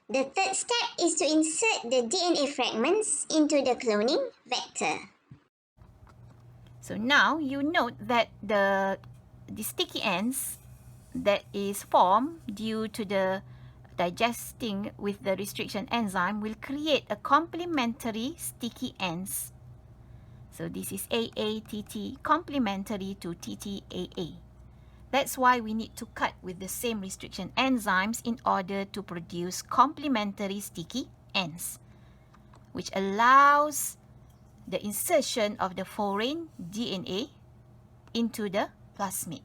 The third step is to insert the DNA fragments into the cloning vector. So now you note that the sticky ends that is formed due to the digesting with the restriction enzyme will create a complementary sticky ends. So this is AATT complementary to TTAA. That's why we need to cut with the same restriction enzymes in order to produce complementary sticky ends, which allows the insertion of the foreign DNA into the plasmid.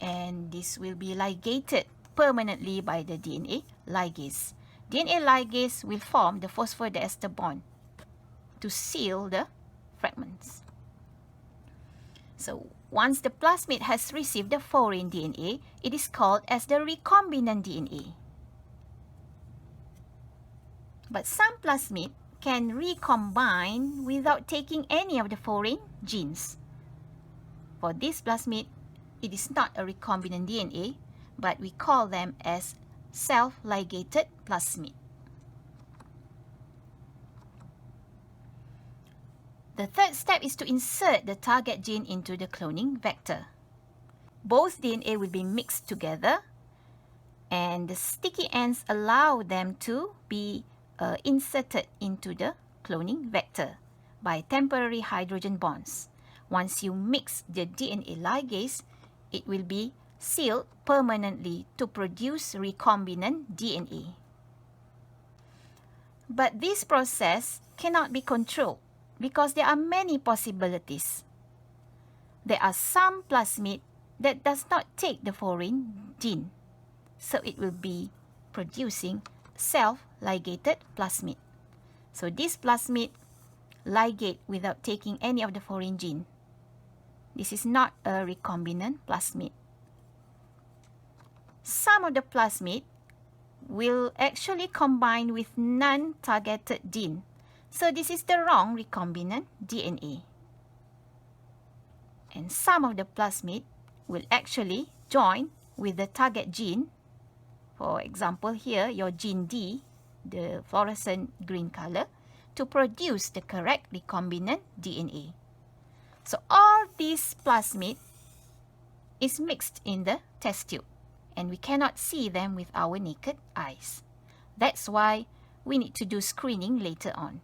And this will be ligated permanently by the DNA ligase. DNA ligase will form the phosphodiester bond to seal the fragments. So once the plasmid has received the foreign DNA, it is called as the recombinant DNA. But some plasmid can recombine without taking any of the foreign genes. For this plasmid, it is not a recombinant DNA, but we call them as self-ligated plasmid. The third step is to insert the target gene into the cloning vector. Both DNA will be mixed together, and the sticky ends allow them to be inserted into the cloning vector by temporary hydrogen bonds. Once you mix the DNA ligase, it will be sealed permanently to produce recombinant DNA. But this process cannot be controlled because there are many possibilities. There are some plasmid that does not take the foreign gene, so it will be producing self-ligated plasmid. So this plasmid ligate without taking any of the foreign gene. This is not a recombinant plasmid. Some of the plasmid will actually combine with non-targeted gene. So this is the wrong recombinant DNA. And some of the plasmid will actually join with the target gene. For example, here, your gene D, the fluorescent green color, to produce the correct recombinant DNA. So all these plasmid is mixed in the test tube, and we cannot see them with our naked eyes. That's why we need to do screening later on.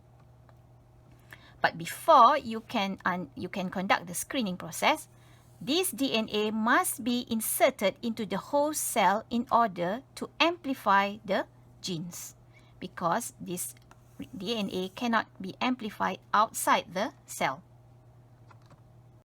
But before you can conduct the screening process, this DNA must be inserted into the host cell in order to amplify the genes, because this DNA cannot be amplified outside the cell.